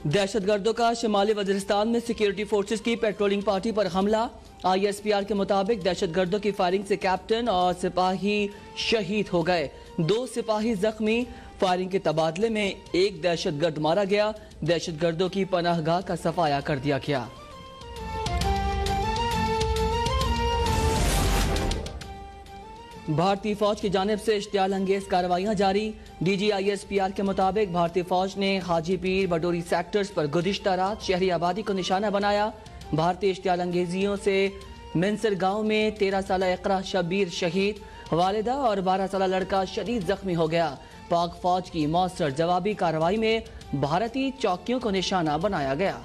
दहशतगर्दों का शिमाली वजीरिस्तान में security forces की पेट्रोलिंग पार्टी पर हमला। ISPR के मुताबिक दहशतगर्दों की फायरिंग से कैप्टन और सिपाही शहीद हो गए, 2 सिपाही जख्मी। फायरिंग के तबादले में एक दहशतगर्द मारा गया। दहशतगर्दों की पनाहगाह का सफाया कर दिया गया। भारतीय फौज की जानिब से इश्तियाल अंगेज कार्रवाइयां जारी। DG ISPR के मुताबिक भारतीय फौज ने हाजी पीर बडोरी सेक्टर्स पर गुज़िश्ता रात शहरी आबादी को निशाना बनाया। भारतीय इश्तियाल अंगेजियों से मिनसर गांव में 13 साल इकरा शब्बीर शहीद, वालिदा और 12 साल लड़का शदीद जख्मी हो गया। पाक फौज की मौसर जवाबी कार्रवाई में भारतीय चौकियों को निशाना बनाया गया।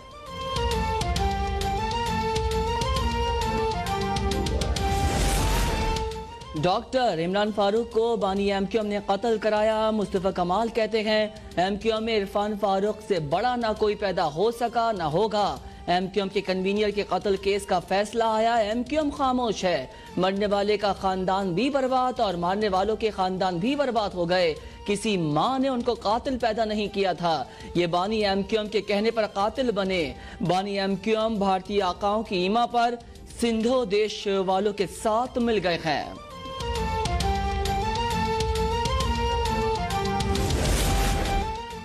डॉक्टर इमरान फारूक को बानी MQM ने कत्ल कराया। मुस्तफा कमाल कहते हैं MQM में इरफान फारूक से बड़ा ना कोई पैदा हो सका ना होगा। MQM के कन्वीनियर के कत्ल केस का फैसला आया, MQM खामोश है। मरने वाले का खानदान भी बर्बाद और मारने वालों के खानदान भी बर्बाद हो गए। किसी माँ ने उनको कातिल पैदा नहीं किया था। ये बानी MQM के कहने पर कातिल बने। बानी MQM भारतीय आकाओं की ईमा पर सिंधो देश वालों के साथ मिल गए हैं।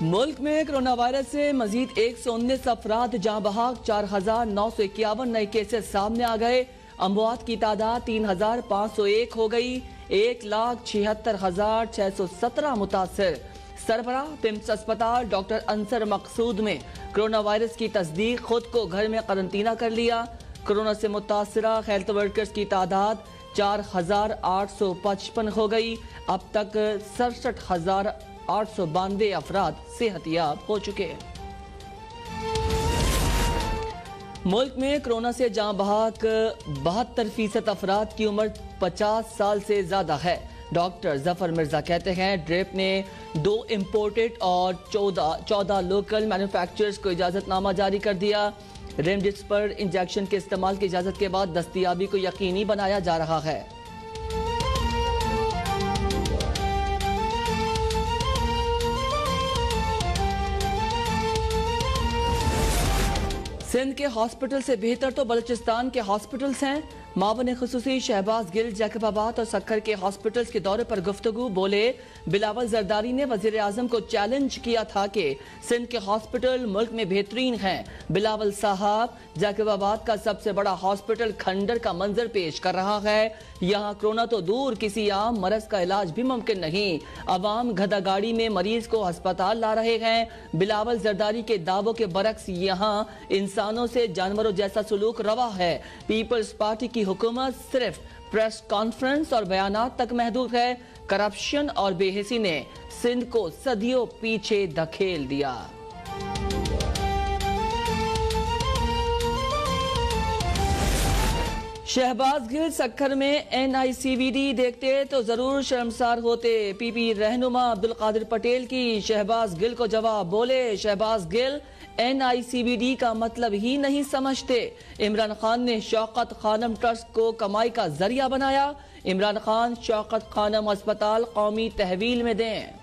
मुल्क में कोरोना वायरस से मजीद 119 अफराद जहां बहाक, 4,951 नए केसेस सामने आ गए। अमवात की तादाद 3,501 हो गई। 1,76,617 मुतासर। सरबराह पिम्स अस्पताल डॉक्टर अंसर मकसूद में कोरोना वायरस की तस्दीक, खुद को घर में करंतना कर लिया। कोरोना से मुतासरा हेल्थ वर्कर्स की तादाद 4,855 हो गई। अब तक 67,892 अफराद सेहतियाब हो चुके हैं। मुल्क में कोरोना से जाँ बहाक 72% अफराद की उम्र 50 साल से ज्यादा है। डॉक्टर जफर मिर्जा कहते हैं ड्रिप ने 2 इम्पोर्टेड और 14 लोकल मैन्युफैक्चरर्स को इजाजतनामा जारी कर दिया। रेमडेसिविर इंजेक्शन के इस्तेमाल की इजाजत के बाद दस्तयाबी को यकीनी बनाया जा रहा है। सिंध के हॉस्पिटल से बेहतर तो बलूचिस्तान के हॉस्पिटल्स हैं। मावन खुसूसी शहबाज गिल जैकबाबाद और सक्खर के हॉस्पिटल्स के दौरे पर गुफ्तगू। बोले बिलावल जरदारी ने वजीर आजम को चैलेंज किया था कि सिंध के हॉस्पिटल मुल्क में बेहतरीन हैं। बिलावल साहब, जैकबाबाद का सबसे बड़ा हॉस्पिटल खंडर का मंजर पेश कर रहा है। यहाँ कोरोना तो दूर किसी आम मरज का इलाज भी मुमकिन नहीं। अवाम गधा गाड़ी में मरीज को अस्पताल ला रहे हैं। बिलावल जरदारी के दावों के बरक्स यहाँ इंसानों से जानवरों जैसा सुलूक रवा है। पीपल्स पार्टी की हुकूमत सिर्फ प्रेस कॉन्फ्रेंस और बयानात तक महदूद है। करप्शन और बेहिसी ने सिंध को सदियों पीछे धकेल दिया। शहबाज गिल सक्खर में NICVD देखते तो जरूर शर्मसार होते। PP रहनुमा अब्दुल कादिर पटेल की शहबाज गिल को जवाब। बोले शहबाज गिल NICVD का मतलब ही नहीं समझते। इमरान खान ने शौकत खानम ट्रस्ट को कमाई का जरिया बनाया। इमरान खान शौकत खानम अस्पताल कौमी तहवील में दें।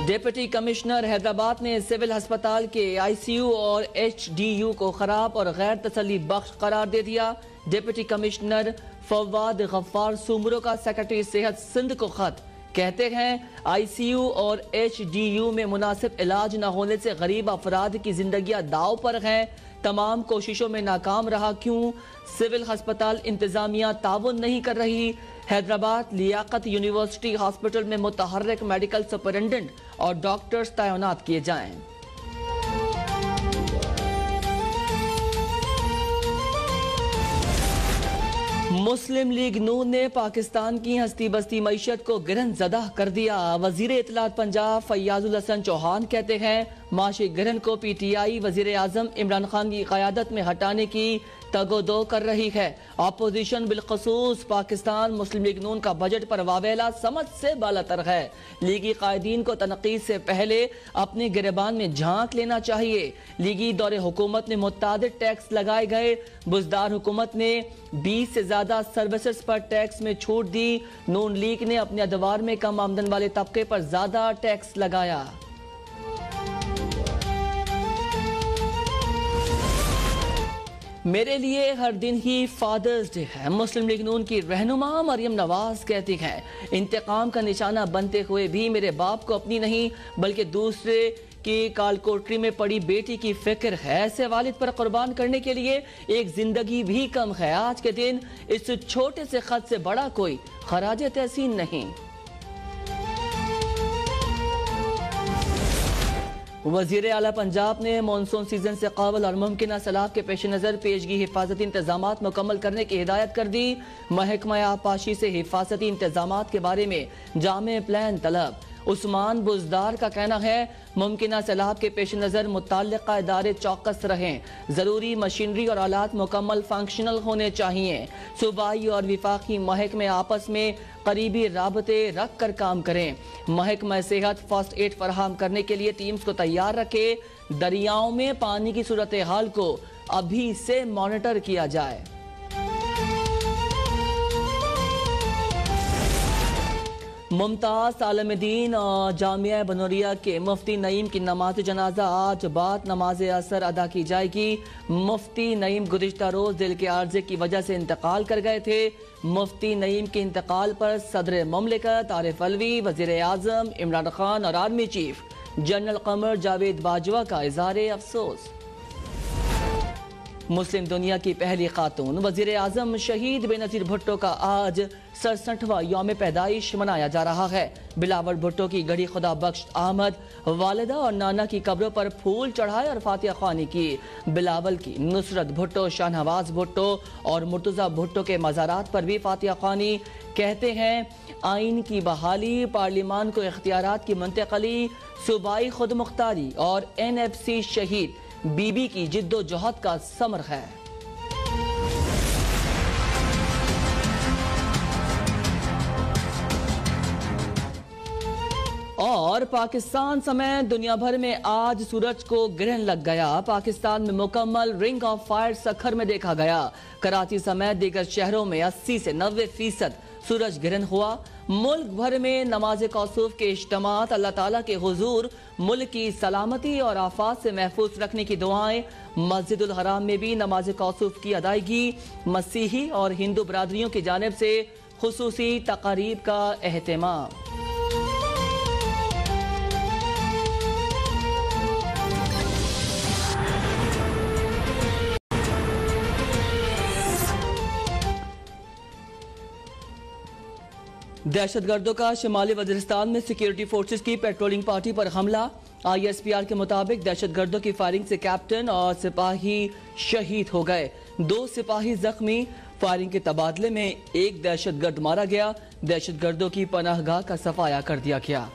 डिप्टी कमिश्नर हैदराबाद ने सिविल अस्पताल के ICU और HDU को खराब और गैर तसल्ली बख्श करार दे दिया। डिप्टी कमिश्नर फवाद गफ्फार सुमरो का सेक्रेटरी सेहत सिंध को खत। कहते हैं ICU और HDU में मुनासिब इलाज न होने से गरीब अफराद की जिंदगियां दाव पर हैं। तमाम कोशिशों में नाकाम रहा क्यों? सिविल अस्पताल इंतजामिया ताउन नहीं कर रही। हैदराबाद लियाकत यूनिवर्सिटी हॉस्पिटल में मुतहर्रिक मेडिकल सुपरिटेंडेंट और डॉक्टर्स तैनात किए जाएं। मुस्लिम लीग नून ने पाकिस्तान की हस्ती बस्ती मईशत को गिरहन ज़दा कर दिया। वजीर इत्तलात पंजाब फैयाजुल हसन चौहान कहते हैं माशी गिरहन को PTI वजीर आजम इमरान खान की क़यादत में हटाने की तगोदो कर रही है। अपोजिशन बिलखसूस पाकिस्तान मुस्लिम लीग नून का बजट पर वावेला समझ से बालातर है। लीगी कायदीन को तनकीद से पहले अपने गिरबान में झांक लेना चाहिए। लीगी दौरे हुकूमत में मुतादिद टैक्स लगाए गए। बुजदार हुकूमत ने 20 से ज्यादा सर्विसेज पर टैक्स में छूट दी। नून लीग ने अपने अदवार में कम आमदन वाले तबके पर ज्यादा टैक्स लगाया। मेरे लिए हर दिन ही फादर्स डे है। मुस्लिम लीग नून की रहनुमा मरियम नवाज कहती हैं, इंतकाम का निशाना बनते हुए भी मेरे बाप को अपनी नहीं बल्कि दूसरे की कालकोठरी में पड़ी बेटी की फिक्र है। ऐसे वालिद पर कुर्बान करने के लिए एक जिंदगी भी कम है। आज के दिन इस छोटे से खत से बड़ा कोई खराज तहसीन नहीं। वजीर आला पंजाब ने मानसून सीजन से कबल और मुमकिन सैलाब के पेश नज़र पेशगी हिफाजती इंतजाम मुकम्मल करने की हिदायत कर दी। महकमा आबपाशी से हिफाजती इंतजाम के बारे में जामे प्लान तलब। उस्मान बुजदार का कहना है, मुमकिन सैलाब के पेश नज़र मुतल्लिका इदारे चौकस रहें। ज़रूरी मशीनरी और आलात मुकम्मल फंक्शनल होने चाहिए। सूबाई और विफाकी महकमे आपस में करीबी राबते रख कर काम करें। महकमा सेहत फर्स्ट एड फराहम करने के लिए टीम्स को तैयार रखे। दरियाओं में पानी की सूरत हाल को अभी से मॉनिटर किया जाए। मुमताज आलमदीन जामिया बनोरिया के मुफ्ती नईम की नमाज जनाजा आज बाद नमाज असर अदा की जाएगी। मुफ्ती नईम गुज़िश्ता रोज दिल के आर्जे की वजह से इंतकाल कर गए थे। मुफ्ती नईम के इंतकाल पर सदर मुमलिकत आरिफ अलवी, वजीर आजम इमरान खान और army chief general Qamar Javed Bajwa का इज़हार अफसोस। मुस्लिम दुनिया की पहली खातून वजीर आजम शहीद बेनज़ीर भुट्टो का आज 67वां यौम पैदाइश मनाया जा रहा है। बिलावल भुट्टो की गढ़ी खुदा बख्श अहमद वालिदा और नाना की कब्रों पर फूल चढ़ाए और फातिहा ख्वानी की। बिलावल की नुसरत भुट्टो, शाहनवाज भुट्टो और मुर्तज़ा भुट्टो के मज़ारात पर भी फातिहा ख्वानी। कहते हैं, आइन की बहाली, पार्लिमान को इख्तियारात की मुंतकली, सूबाई खुद मुख्तारी और NFC शहीद बीबी की जिद्दोजहद का समर है। और पाकिस्तान समेत दुनिया भर में आज सूरज को ग्रहण लग गया। पाकिस्तान में मुकम्मल रिंग ऑफ फायर सखर में देखा गया। कराची समेत दीगर शहरों में 80 से 90% सूरज ग्रहण हुआ। मुल्क भर में नमाज कौसूफ के इज्तिमात, अल्लाह ताला के हुजूर मुल्क की सलामती और आफात से महफूज रखने की दुआएं। मस्जिदुल हराम में भी नमाज कौसूफ की अदायगी। मसीही और हिंदू बरादरियों की जानिब से खुसूसी तकारीब का एहतमाम। दहशतगर्दों का शिमाली वजीरिस्तान में सिक्योरिटी फोर्सेस की पेट्रोलिंग पार्टी पर हमला। ISPR के मुताबिक दहशतगर्दों की फायरिंग से कैप्टन और सिपाही शहीद हो गए। 2 सिपाही जख्मी। फायरिंग के तबादले में एक दहशतगर्द मारा गया। दहशतगर्दों की पनाहगाह का सफाया कर दिया गया।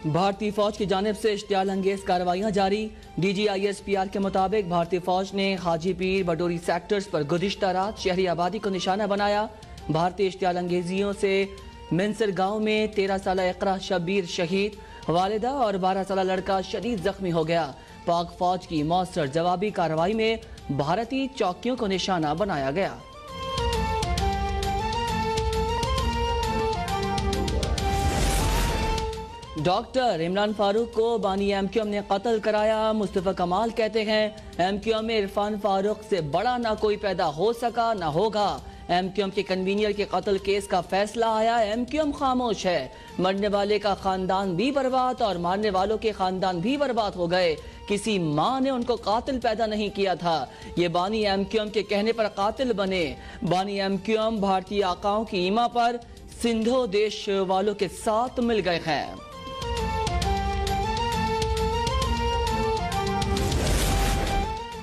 भारतीय फौज की जानिब से इश्तियाल अंगेज कार्रवाइयां जारी। DG ISPR के मुताबिक भारतीय फौज ने हाजी पीर बडोरी सेक्टर्स पर गुज़िश्ता रात शहरी आबादी को निशाना बनाया। भारतीय इश्तियाल अंगेजियों से मिनसर गांव में 13 साल इकरा शब्बीर शहीद, वालिदा और 12 साल लड़का शदीद जख्मी हो गया। पाक फौज की मौसर जवाबी कार्रवाई में भारतीय चौकियों को निशाना बनाया गया। डॉक्टर इमरान फारूक को बानी MQM ने कत्ल कराया। मुस्तफा कमाल कहते हैं, MQM में इरफान फारूक से बड़ा ना कोई पैदा हो सका ना होगा। MQM के कन्वीनियर के कत्ल केस का फैसला आया। MQM खामोश है। मरने वाले का खानदान भी बर्बाद और मारने वालों के खानदान भी बर्बाद हो गए। किसी माँ ने उनको कातिल पैदा नहीं किया था। ये बानी MQM के कहने पर कातिल बने। बानी MQM भारतीय आकाओं की ईमा पर सिंधो देश वालों के साथ मिल गए हैं।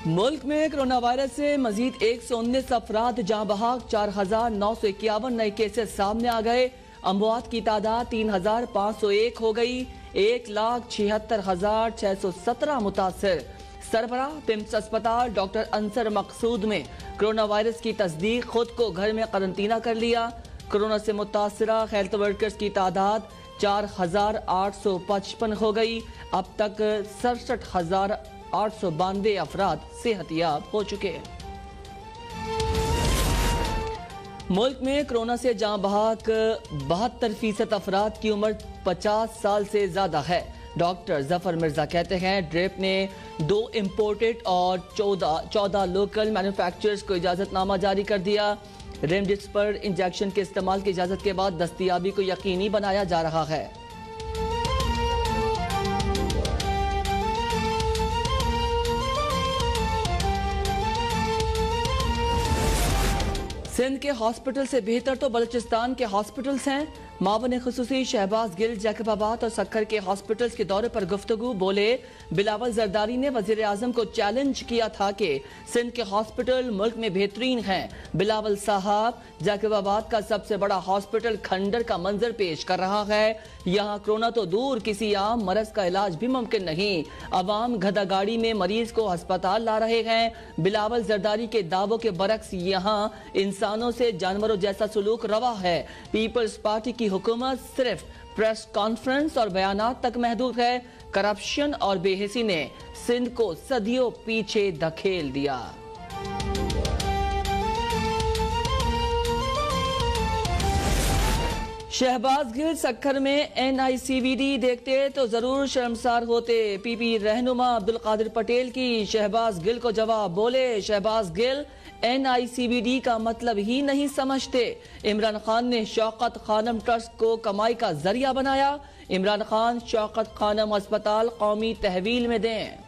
मुल्क में कोरोना वायरस से मजीद 119 अफराद जहां बहाक 4,951 नए केसेस सामने आ गए। अमवात की तादाद 3,501 हो गई। 1,76,617 मुतासिर। सरबराह पिम्स अस्पताल डॉक्टर अंसर मकसूद में कोरोना वायरस की तस्दीक, खुद को घर में करंतना कर लिया। कोरोना से मुतासरा हेल्थ वर्कर्स की तादाद 4,855 हो गई। अब तक 67,892 अफराद सेहतयाब हो चुके हैं। मुल्क में कोरोना से जाँ बहक 72% अफराद की उम्र 50 साल से ज्यादा है। डॉक्टर जफर मिर्जा कहते हैं ड्रेप ने 2 इम्पोर्टेड और 14 लोकल मैन्युफैक्चरर्स को इजाजतनामा जारी कर दिया। रेमडेसिविर इंजेक्शन के इस्तेमाल की इजाजत के बाद दस्तयाबी को यकीनी बनाया जा रहा है। सिंध के हॉस्पिटल से बेहतर तो बलूचिस्तान के हॉस्पिटल्स हैं। मावन खुसूसी शहबाज गिल जैकबाबाद और सक्खर के हॉस्पिटल्स के दौरे पर गुफ्तगू। बोले बिलावल जरदारी ने वजीर आजम को चैलेंज किया था कि सिंध के हॉस्पिटल मुल्क में बेहतरीन हैं। बिलावल साहब, जैकबाबाद का सबसे बड़ा हॉस्पिटल खंडर का मंजर पेश कर रहा है। यहाँ कोरोना तो दूर, किसी आम मरज का इलाज भी मुमकिन नहीं। अवाम गधा गाड़ी में मरीज को अस्पताल ला रहे हैं। बिलावल जरदारी के दावों के बरक्स यहाँ इंसानों से जानवरों जैसा सुलूक रवा है। पीपल्स पार्टी की हुकूमत सिर्फ प्रेस कॉन्फ्रेंस और बयानात तक महदूद है। करप्शन और बेहिसी ने सिंध को सदियों पीछे धकेल दिया। शहबाज गिल सक्खर में NICVD देखते तो जरूर शर्मसार होते। PP रहनुमा अब्दुल कादिर पटेल की शहबाज गिल को जवाब। बोले शहबाज गिल NICVD का मतलब ही नहीं समझते। इमरान खान ने शौकत खानम ट्रस्ट को कमाई का जरिया बनाया। इमरान खान शौकत खानम अस्पताल कौमी तहवील में दें।